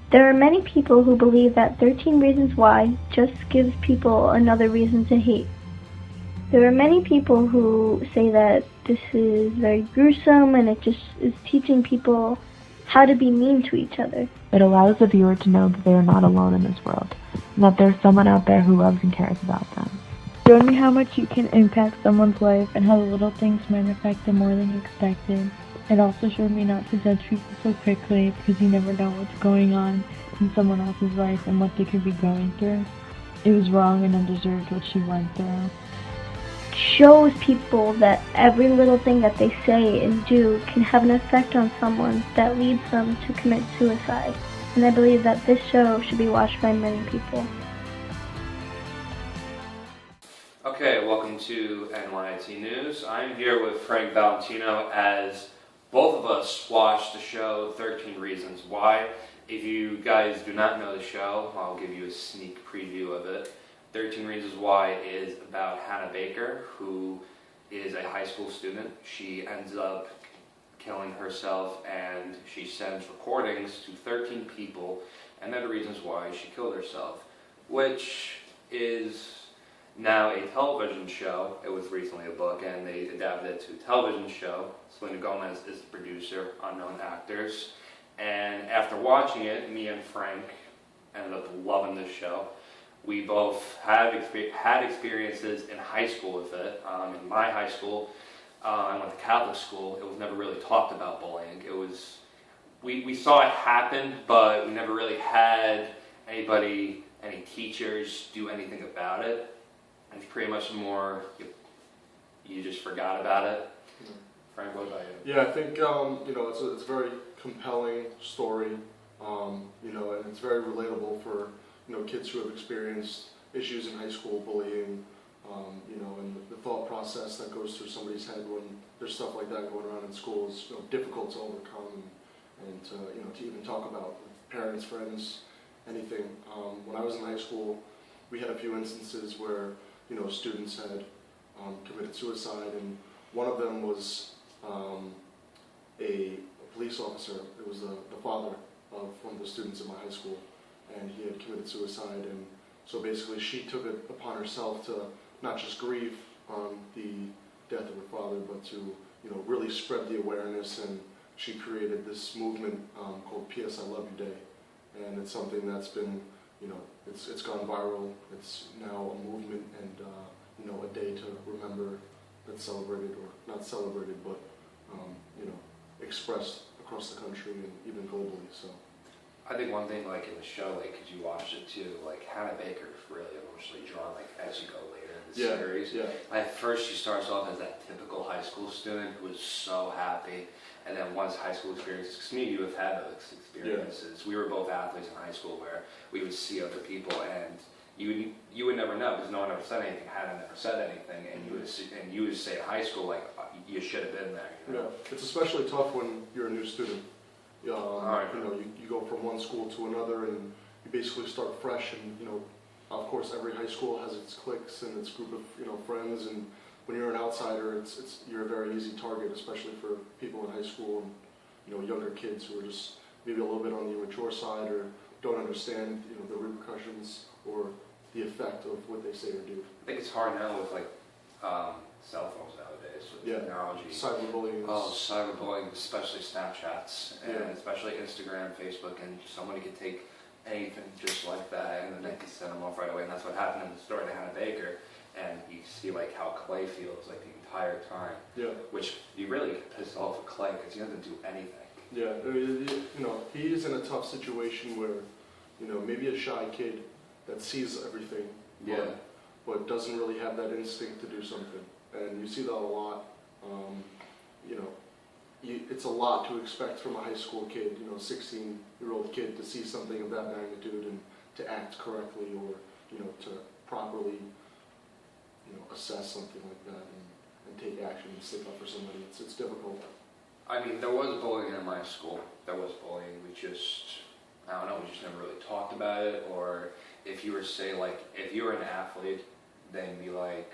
There are many people who believe that 13 Reasons Why just gives people another reason to hate. There are many people who say that this is very gruesome and it just is teaching people how to be mean to each other. It allows the viewer to know that they are not alone in this world, and that there's someone out there who loves and cares about them. Showed me how much you can impact someone's life and how the little things might affect them more than you expected. It also showed me not to judge people so quickly because you never know what's going on in someone else's life and what they could be going through. It was wrong and undeserved what she went through. Shows people that every little thing that they say and do can have an effect on someone that leads them to commit suicide. And I believe that this show should be watched by many people. Okay, welcome to NYIT News. I'm here with Frank Valentino as both of us watched the show 13 Reasons Why. If you guys do not know the show, I'll give you a sneak preview of it. 13 Reasons Why is about Hannah Baker, who is a high school student. She ends up killing herself, and she sends recordings to 13 people, and they're the reasons why she killed herself, which is now a television show. It was recently a book, and they adapted it to a television show. Selena Gomez is the producer, unknown actors, and after watching it, me and Frank ended up loving this show. We both had experiences in high school with it. In my high school, I went to Catholic school. It was never really talked about bullying. It was we saw it happen, but we never really had any teachers do anything about it. It's pretty much more you just forgot about it. Mm-hmm. Frank, what about you? Yeah, I think it's a very compelling story, and it's very relatable for kids who have experienced issues in high school, bullying, and the thought process that goes through somebody's head when there's stuff like that going around in school is difficult to overcome and to even talk about with parents, friends, anything. When I was in high school, we had a few instances where students had committed suicide, and one of them was a police officer. It was the father of one of the students in my high school, and he had committed suicide. And so basically she took it upon herself to not just grieve on the death of her father, but to really spread the awareness, and she created this movement called P.S. I Love You Day, and it's something that's been it's gone viral. It's now a movement and a day to remember that's celebrated, or not celebrated, but expressed across the country and even globally. So I think one thing, like in the show, like, because you watched it too, like Hannah Baker is really emotionally drawn, like as you go later in the series. Yeah. At first, she starts off as that typical high school student who is so happy, and then once high school experiences, because me and you have had those experiences. We were both athletes in high school where we would see other people, and you would never know because no one ever said anything. Hannah never said anything, and you would say in high school, like, you should have been there. Yeah, it's especially tough when you're a new student. You go from one school to another, and you basically start fresh. And of course, every high school has its cliques and its group of friends. And when you're an outsider, you're a very easy target, especially for people in high school and younger kids who are just maybe a little bit on the immature side or don't understand the repercussions or the effect of what they say or do. I think it's hard now with like cell phones nowadays with technology. Cyberbullying. Cyberbullying, especially Snapchats and especially Instagram, Facebook, and somebody could take anything just like that and then they could send them off right away. And that's what happened in the story to Hannah Baker. And you see like how Clay feels like the entire time. Yeah. Which you really get pissed off with Clay because he doesn't do anything. Yeah. He's in a tough situation where maybe a shy kid that sees everything. But doesn't really have that instinct to do something. And you see that a lot. It's a lot to expect from a high school kid, 16-year-old kid, to see something of that magnitude and to act correctly or, to properly, assess something like that and take action and stick up for somebody. It's difficult. I mean, there was bullying in my school. There was bullying. We just never really talked about it. Or if you were, if you were an athlete, then be like,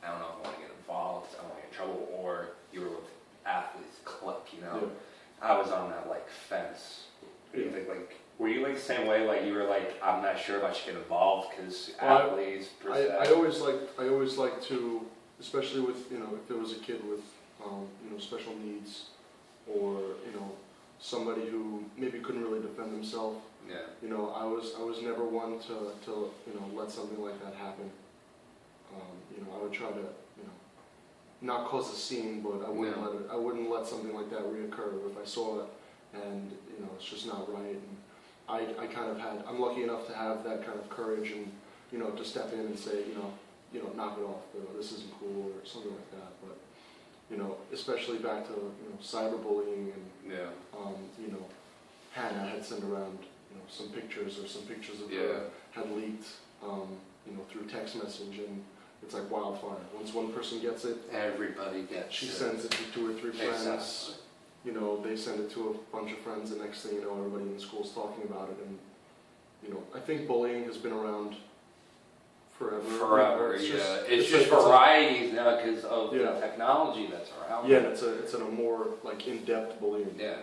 I don't know if I want to get involved, I don't want to get in trouble, or you were with athletes clique, Yeah. I was on that, fence. What do you think, Were you like the same way? Like you were like, I'm not sure if I should get involved because Well, athletes. I always like to, especially with, you know, if there was a kid with, you know, special needs, or, you know, somebody who maybe couldn't really defend themselves. Yeah. You know, I was never one to you know, let something like that happen. You know, I would try to, you know, not cause a scene, but I wouldn't let something like that reoccur if I saw it and, you know, it's just not right. And I kind of I'm lucky enough to have that kind of courage and, you know, to step in and say, you know, knock it off, you know, this isn't cool or something like that. But, you know, especially back to, you know, cyberbullying and, you know, Hannah had sent around, you know, some pictures of her had leaked, you know, through text message, and it's like wildfire. Once one person gets it, everybody gets she it. sends it to 2 or 3 friends. Exactly. You know, they send it to a bunch of friends, and next thing you know, everybody in the school's talking about it. And, you know, I think bullying has been around forever. Forever, It's it's just varieties now because of the technology that's around. Yeah, and it's a more like in-depth bullying. Yeah.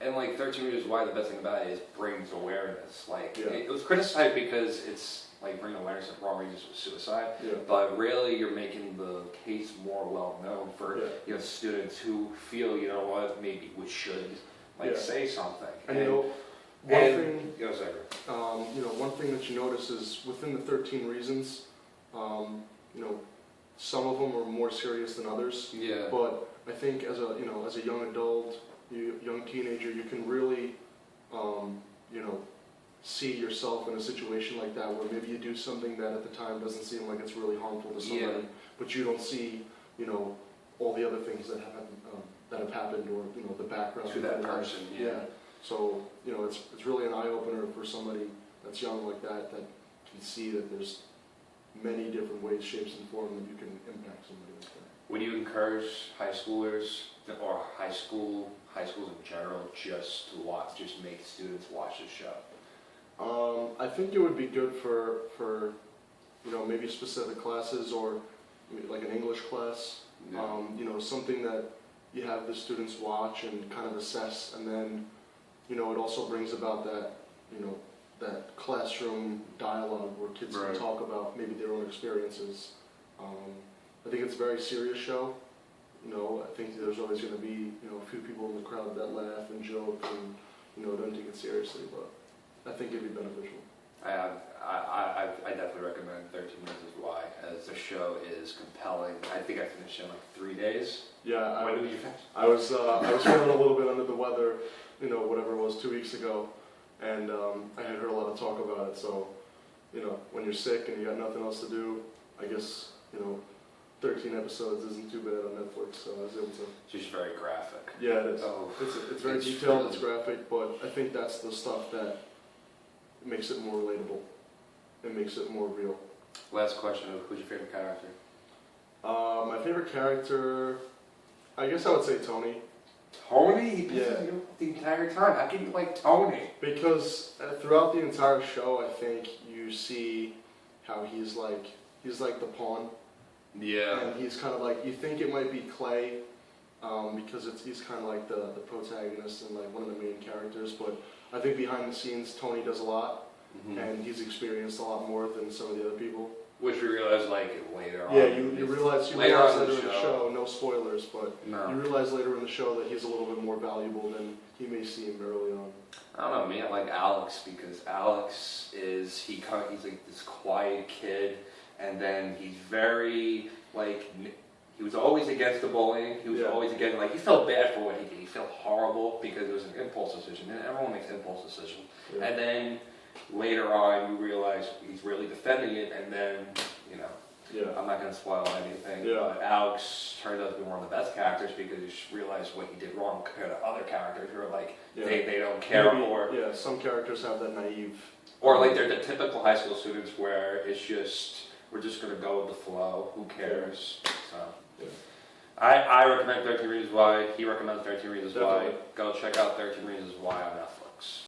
And like 13 Reasons Why, the best thing about it is brings awareness. Like it was criticized because it's like bringing awareness of wrong reasons for suicide, but really you're making the case more well known for you know, students who feel, you know what, maybe we should like say something. And you know, you know, one thing that you notice is within the 13 reasons, you know, some of them are more serious than others. Yeah. But I think as a, you know, as a young adult, young teenager, you can really, you know, see yourself in a situation like that where maybe you do something that at the time doesn't seem like it's really harmful to somebody, but you don't see, you know, all the other things that have happened, or, you know, the background to that person. So, you know, it's really an eye opener for somebody that's young like that can see that there's many different ways, shapes, and forms that you can impact somebody like that. Would you encourage high schoolers or high schools in general just to make students watch the show? I think it would be good for you know, maybe specific classes, or like an English class. You know, something that you have the students watch and kind of assess, and then, you know, it also brings about that, you know, that classroom dialogue where kids can talk about maybe their own experiences. I think it's a very serious show. You know, I think there's always going to be, you know, a few people in the crowd that laugh and joke and, you know, don't take it seriously, but I think it'd be beneficial. I definitely recommend 13 Reasons Why, as the show is compelling. I think I finished in like 3 days. Yeah. When did you finish? I was feeling a little bit under the weather, you know, whatever it was, 2 weeks ago, and I had heard a lot of talk about it. So, you know, when you're sick and you got nothing else to do, I guess, you know, 13 episodes isn't too bad on Netflix, so I was able to. It's just very graphic. Yeah, it is. It's very detailed, it's graphic, but I think that's the stuff that makes it more relatable. It makes it more real. Last question: who's your favorite character? My favorite character, I guess I would say Tony. Tony? The entire time. How can you like Tony? Because throughout the entire show, I think you see how he's like the pawn. Yeah. And he's kind of like, you think it might be Clay, because he's kind of like the protagonist and like one of the main characters, but I think behind the scenes Tony does a lot, and he's experienced a lot more than some of the other people. Which we realize like later on. Yeah, you realize later in the show, no spoilers, but you realize later in the show that he's a little bit more valuable than he may seem early on. I don't know, me, I like Alex because Alex he's like this quiet kid, and then he's very like, he was always against the bullying. He was always against, like, he felt bad for what he did. He felt horrible because it was an impulse decision, and everyone makes impulse decisions. Yeah. And then later on, you realize he's really defending it, and then, you know, I'm not going to spoil anything, but Alex turned out to be one of the best characters because you just realize what he did wrong compared to other characters who are like, they don't care, or... Yeah, some characters have that naive... Or like they're the typical high school students where it's just, we're just going to go with the flow, who cares, so... I recommend 13 Reasons Why. He recommends 13 Reasons Why. Go check out 13 Reasons Why on Netflix.